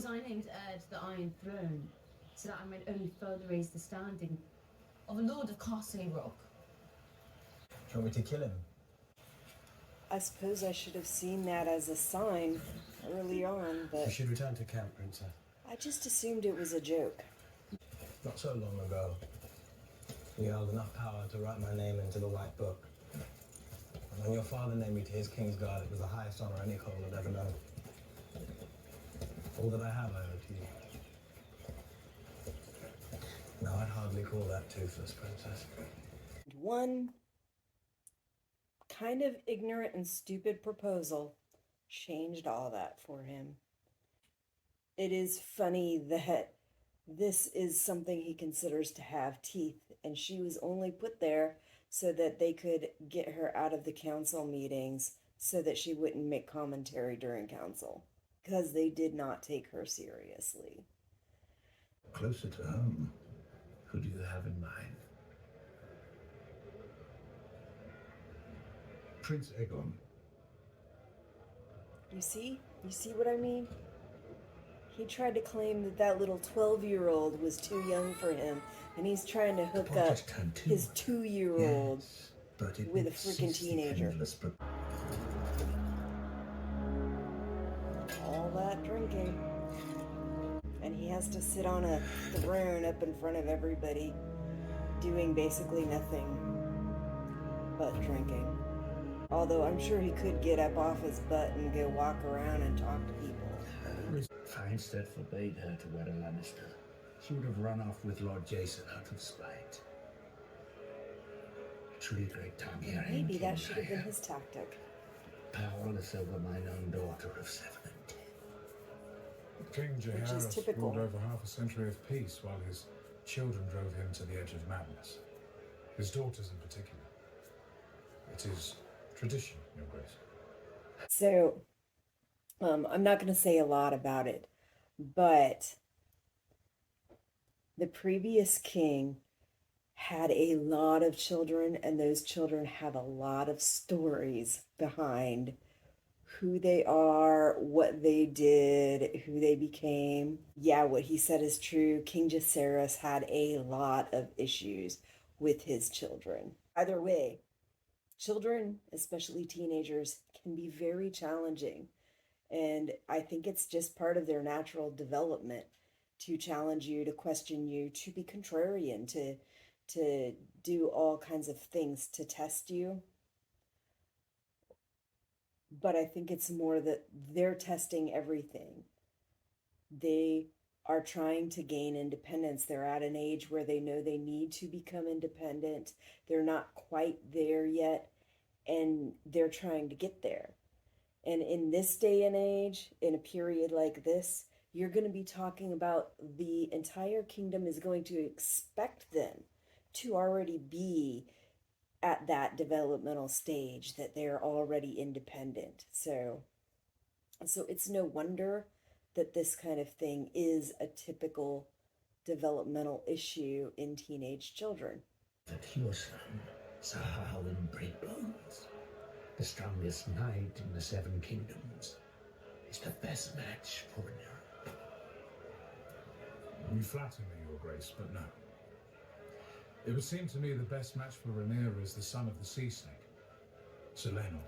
I named heir to the Iron Throne so that I might only further raise the standing of a Lord of Castle Rock? Do you want me to kill him? I suppose I should have seen that as a sign early on, but You should return to camp, Princess. I just assumed it was a joke. Not so long ago, you held enough power to write my name into the White Book. And when your father named me to his King's Guard, it was the highest honor any Cole had ever known. All that I have, I owe to you. Now, I'd hardly call that toothless, Princess. One kind of ignorant and stupid proposal changed all that for him. It is funny that this is something he considers to have teeth, and she was only put there so that they could get her out of the council meetings so that she wouldn't make commentary during council, because they did not take her seriously. Closer to home, who do you have in mind? Prince Aegon. You see? You see what I mean? He tried to claim that that little 12-year-old was too young for him, and he's trying to hook up his 2-year-old with a freaking teenager. All that drinking. And he has to sit on a throne up in front of everybody, doing basically nothing but drinking. Although I'm sure he could get up off his butt and go walk around and talk to people. Farnsted forbade her to wed a Lannister. She would have run off with Lord Jason out of spite. Truly a great time here. Maybe that should have been his tactic. Powerless over mine own daughter of 7 and 10. King Jaehaerys ruled over half a century of peace while his children drove him to the edge of madness. His daughters in particular. It is tradition, Your Grace. So, I'm not going to say a lot about it, but the previous king had a lot of children, and those children have a lot of stories behind who they are, what they did, who they became. Yeah, what he said is true. King Jaehaerys had a lot of issues with his children. Either way, children, especially teenagers, can be very challenging. And I think it's just part of their natural development to challenge you, to question you, to be contrarian, to do all kinds of things to test you. But I think it's more that they're testing everything. They are trying to gain independence. They're at an age where they know they need to become independent. They're not quite there yet, and they're trying to get there. And in this day and age, in a period like this, you're going to be talking about the entire kingdom is going to expect them to already be at that developmental stage, that they're already independent. So it's no wonder that this kind of thing is a typical developmental issue in teenage children. That your son Sir Harlan Breakbones, the strongest knight in the Seven Kingdoms, is the best match for Rhaenyra. You flatter me, Your Grace, but no. It would seem to me the best match for Rhaenyra is the son of the Sea Snake, Sir Laenor.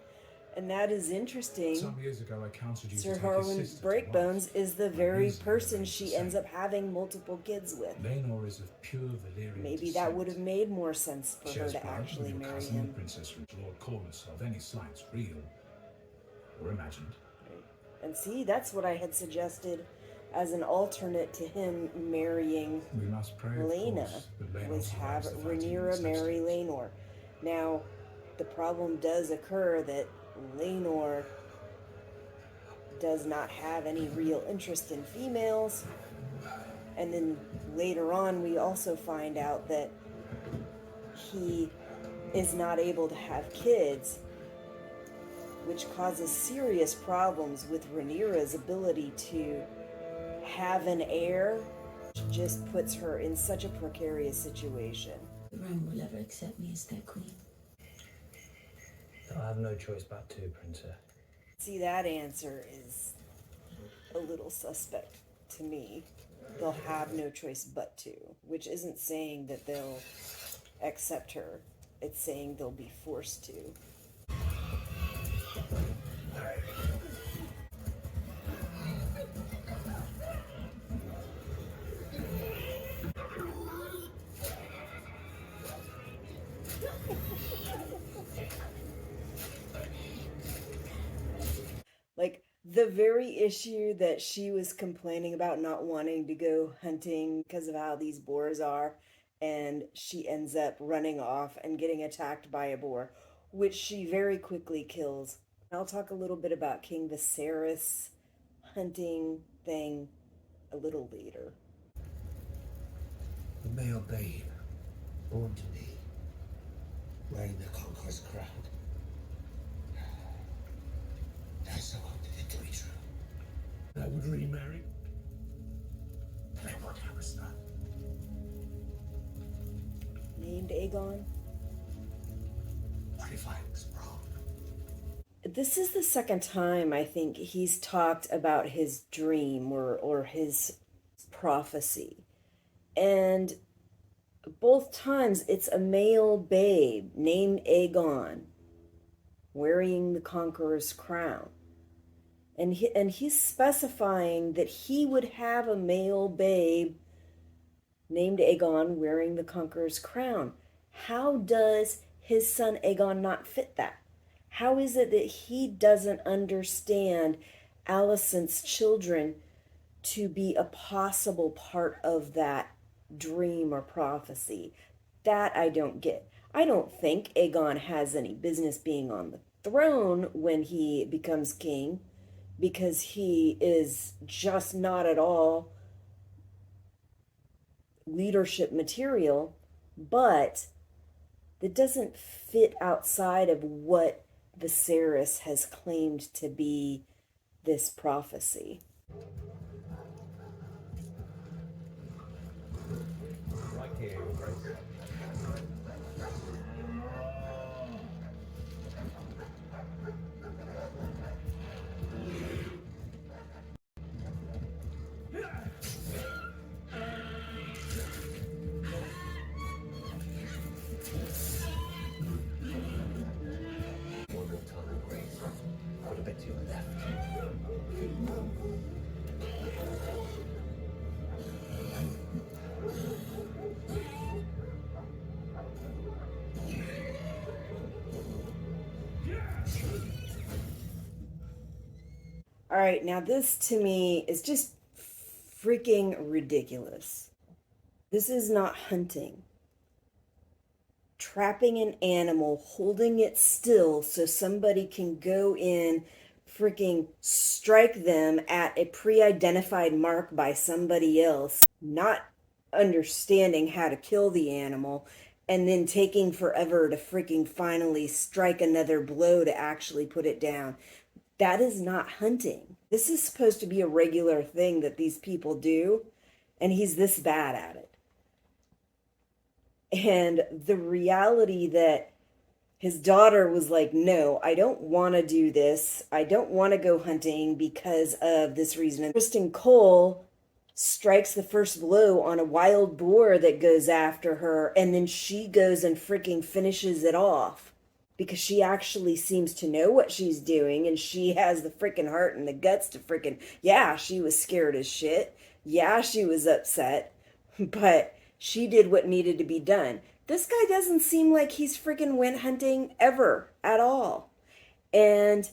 And that is interesting. Some years ago, I counseled you to Sir take Harlan his sister to wife. Breakbones is the very reason person remains she the same. ends up having multiple kids with. Laenor is of pure Valyrian Maybe descent. that would have made more sense for She her has to blood actually with your marry cousin, him. the Princess Lord Corlys, of any slights real or imagined. And see, that's what I had suggested as an alternate to him marrying We must pray, of Lena, course, that Laenor was have survives the fighting Rhaenyra in marry Sexton. Laenor. Now, the problem does occur that Laenor does not have any real interest in females. And then later on, we also find out that he is not able to have kids, which causes serious problems with Rhaenyra's ability to have an heir. Just puts her in such a precarious situation. The realm will ever accept me as their queen. They'll have no choice but to, Princess. See, that answer is a little suspect to me. They'll have no choice but to, which isn't saying that they'll accept her. It's saying they'll be forced to. Like, the very issue that she was complaining about not wanting to go hunting because of how these boars are, and she ends up running off and getting attacked by a boar, which she very quickly kills. I'll talk a little bit about King Viserys hunting thing a little later. The male babe, born to me, wearing the Conqueror's crown. I so wanted it to be true. I would remarry. And I would have a son. Named Aegon. What if I was wrong? This is the second time I think he's talked about his dream or his prophecy. And both times it's a male babe named Aegon wearing the Conqueror's crown. And he's specifying that he would have a male babe named Aegon wearing the Conqueror's crown. How does his son Aegon not fit that? How is it that he doesn't understand Alicent's children to be a possible part of that dream or prophecy? That I don't get. I don't think Aegon has any business being on the throne when he becomes king, because he is just not at all leadership material, but that doesn't fit outside of what Viserys has claimed to be this prophecy. Right here, Your Grace. One more time, Your Grace. Put a bit to your left. All right, now this to me is just freaking ridiculous. This is not hunting. Trapping an animal, holding it still so somebody can go in, freaking strike them at a pre-identified mark by somebody else, not understanding how to kill the animal, and then taking forever to freaking finally strike another blow to actually put it down. That is not hunting. This is supposed to be a regular thing that these people do, and he's this bad at it. And the reality that his daughter was like, no, I don't want to do this. I don't want to go hunting because of this reason. And Kristen Cole strikes the first blow on a wild boar that goes after her, and then she goes and freaking finishes it off because she actually seems to know what she's doing, and she has the freaking heart and the guts to freaking, yeah, she was scared as shit. Yeah, she was upset, but she did what needed to be done. This guy doesn't seem like he's freaking went hunting ever at all. And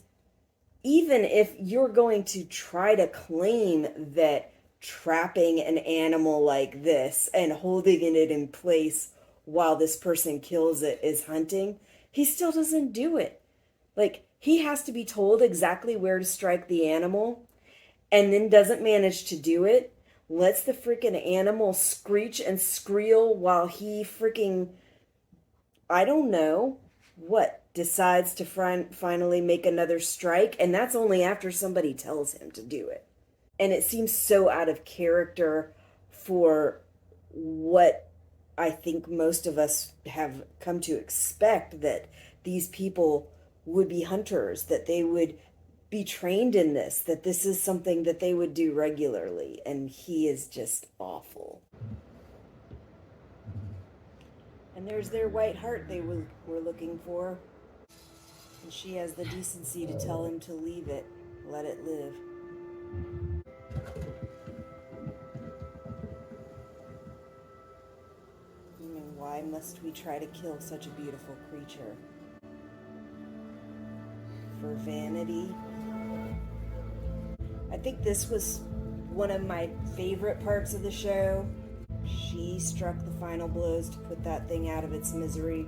even if you're going to try to claim that trapping an animal like this and holding it in place while this person kills it is hunting, he still doesn't do it. Like, he has to be told exactly where to strike the animal and then doesn't manage to do it. Lets the freaking animal screech and squeal while he freaking, I don't know, decides to finally make another strike. And that's only after somebody tells him to do it. And it seems so out of character for what I think most of us have come to expect, that these people would be hunters, that they would be trained in this, that this is something that they would do regularly, and he is just awful. And there's their white heart they were looking for, and she has the decency to tell him to leave it, let it live. I mean, why must we try to kill such a beautiful creature? For vanity? I think this was one of my favorite parts of the show. She struck the final blows to put that thing out of its misery.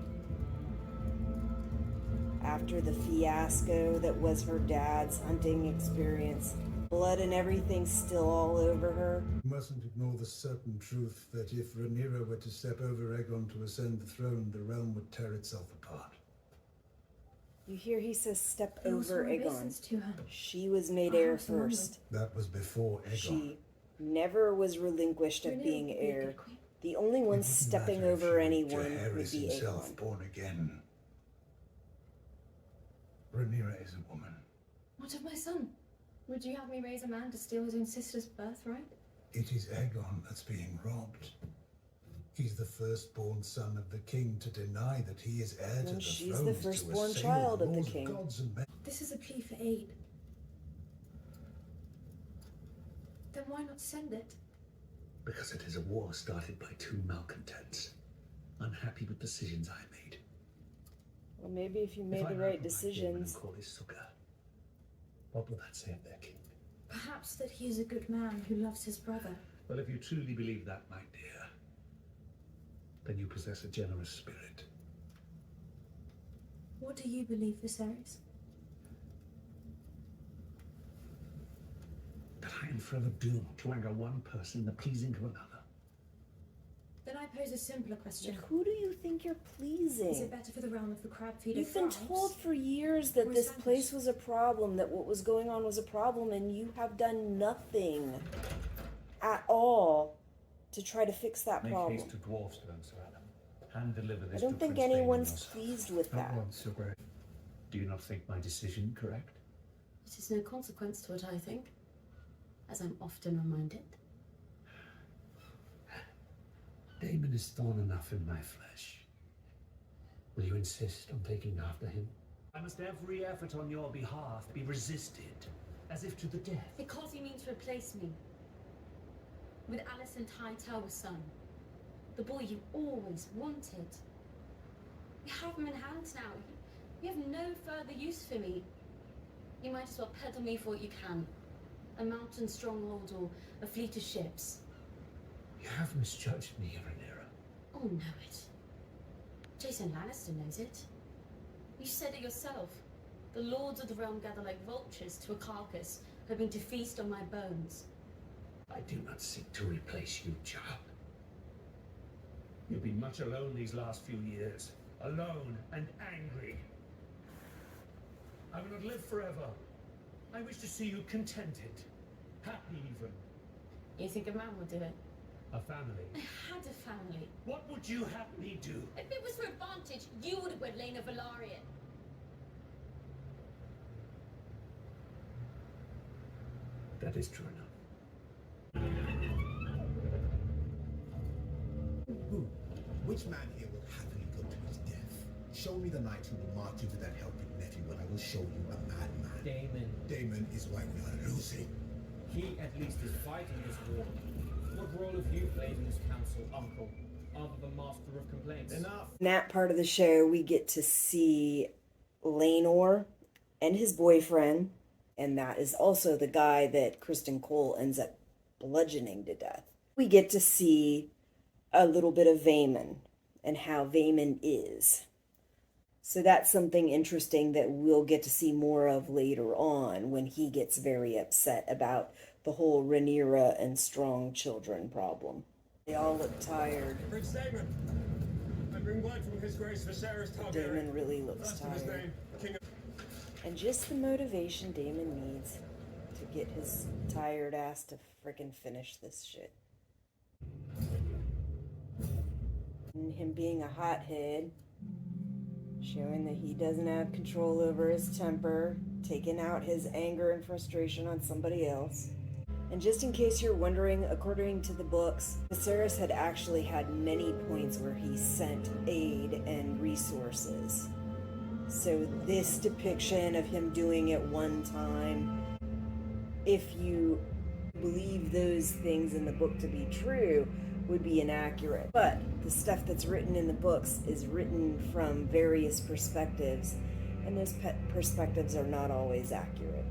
After the fiasco that was her dad's hunting experience, blood and everything still all over her. You mustn't ignore the certain truth that if Rhaenyra were to step over Aegon to ascend the throne, the realm would tear itself apart. You hear he says step over Aegon. She was made heir first. That was before Aegon. She never was relinquished of being heir. The only one stepping over anyone would be himself Aegon. Born again. Rhaenyra is a woman. What of my son? Would you have me raise a man to steal his own sister's birthright? It is Aegon that's being robbed. He's the firstborn son of the king to deny that he is heir to the She's throne. the firstborn child of the king. This is a plea for aid. Then why not send it? Because it is a war started by two malcontents, unhappy with decisions I made. Well, maybe if you made the right decisions. What will that say of their king? Perhaps that he is a good man who loves his brother. Well, if you truly believe that, my dear, then you possess a generous spirit. What do you believe, Viserys? That I am forever doomed to anger one person in the pleasing of another. Then I pose a simpler question. But who do you think you're pleasing? Is it better for the realm if the crab feeder You've been thrives? told for years that Or this established? place was a problem, that what was going on was a problem, and you have done nothing at all to try to fix that Make problem. haste to Dwarfstone, Sir Adam. Hand deliver I this don't to think Prince Daemon anyone's yourself. pleased with that. Sir Grey. Do you not think my decision correct? It is no consequence to what I think, as I'm often reminded. Daemon is thorn enough in my flesh. Will you insist on taking after him? I must every effort on your behalf be resisted, as if to the death. Because you mean to replace me with Alicent Hightower's son, the boy you always wanted. You have him in hand now. You have no further use for me. You might as well peddle me for what you can. A mountain stronghold or a fleet of ships. You have misjudged me, Rhaenyra. Oh, know it. Jason Lannister knows it. You said it yourself. The lords of the realm gather like vultures to a carcass, hoping to feast on my bones. I do not seek to replace you, child. You've been much alone these last few years. Alone and angry. I will not live forever. I wish to see you contented. Happy even. You think a man would do it? A family. I had a family. What would you have me do? If it was for advantage, you would have wed Lena Velaryon. That is true enough. Which man here will happily go to his death? Show me the knight who will march into that helping nephew, and I will show you a madman. Daemon. Daemon is why we are losing. He at least is fighting this war. What role have you played in this council, Uncle, other than master of complaints? Enough. In that part of the show, we get to see Laenor and his boyfriend, and that is also the guy that Kristen Cole ends up bludgeoning to death. We get to see a little bit of Vaemon and how Vaemon is. So that's something interesting that we'll get to see more of later on when he gets very upset about the whole Rhaenyra and strong children problem. They all look tired. Prince Daemon, I bring word from His Grace Viserys Targaryen. Daemon really looks First of his tired. name, King of... And just the motivation Daemon needs to get his tired ass to frickin' finish this shit. And him being a hothead, showing that he doesn't have control over his temper, taking out his anger and frustration on somebody else. And just in case you're wondering, according to the books, Viserys had actually had many points where he sent aid and resources. So this depiction of him doing it one time, if you believe those things in the book to be true, would be inaccurate. But the stuff that's written in the books is written from various perspectives, and those perspectives are not always accurate.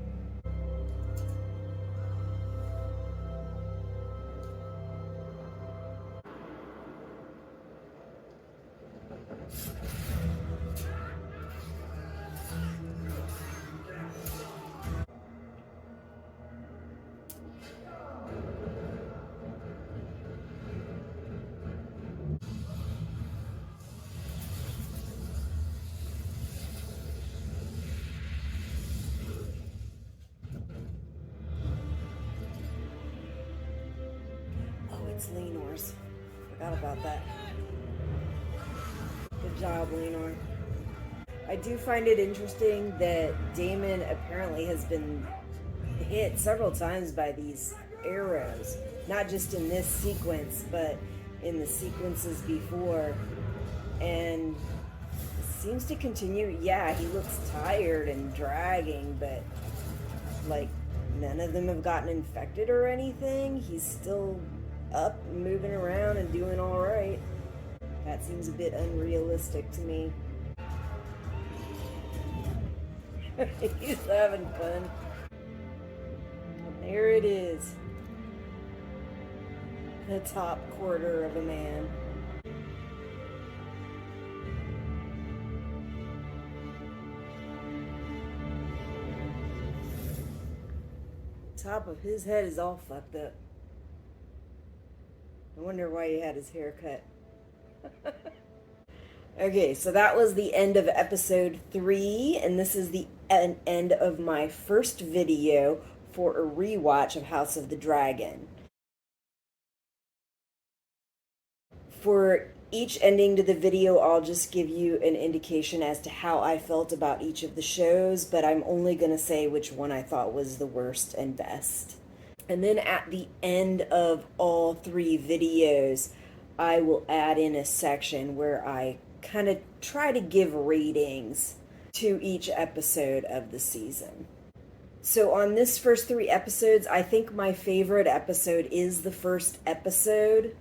It's Laenor's. Forgot about that. Good job, Laenor. I do find it interesting that Daemon apparently has been hit several times by these arrows. Not just in this sequence, but in the sequences before. And seems to continue. Yeah, he looks tired and dragging, but like none of them have gotten infected or anything. He's still up, moving around, and doing all right. That seems a bit unrealistic to me. He's having fun. And there it is. The top quarter of a man. Top of his head is all fucked up. I wonder why he had his hair cut. Okay, so that was the end of episode 3, and this is the end of my first video for a rewatch of House of the Dragon. For each ending to the video, I'll just give you an indication as to how I felt about each of the shows, but I'm only going to say which one I thought was the worst and best. And then at the end of all 3 videos, I will add in a section where I kind of try to give ratings to each episode of the season. So on this first 3 episodes, I think my favorite episode is the first episode.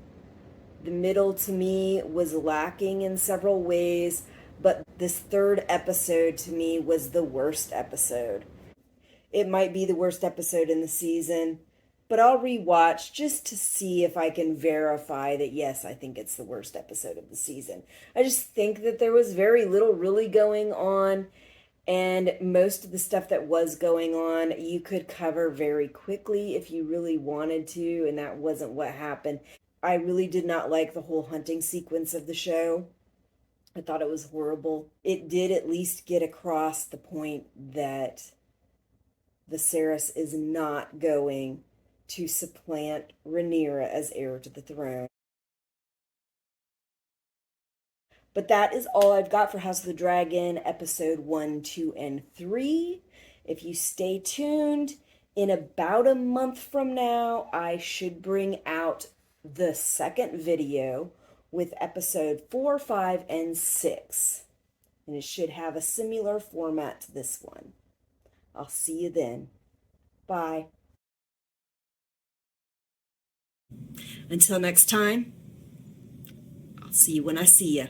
The middle to me was lacking in several ways, but this 3rd episode to me was the worst episode. It might be the worst episode in the season, but I'll rewatch just to see if I can verify that, yes, I think it's the worst episode of the season. I just think that there was very little really going on, and most of the stuff that was going on, you could cover very quickly if you really wanted to, and that wasn't what happened. I really did not like the whole hunting sequence of the show. I thought it was horrible. It did at least get across the point that Viserys is not going to supplant Rhaenyra as heir to the throne. But that is all I've got for House of the Dragon, episode 1, 2, and 3. If you stay tuned, in about a month from now, I should bring out the second video with episode 4, 5, and 6. And it should have a similar format to this one. I'll see you then. Bye. Until next time, I'll see you when I see you.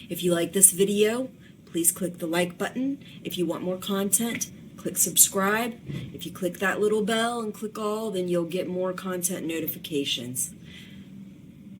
If you like this video, please click the like button. If you want more content, click subscribe. If you click that little bell and click all, then you'll get more content notifications.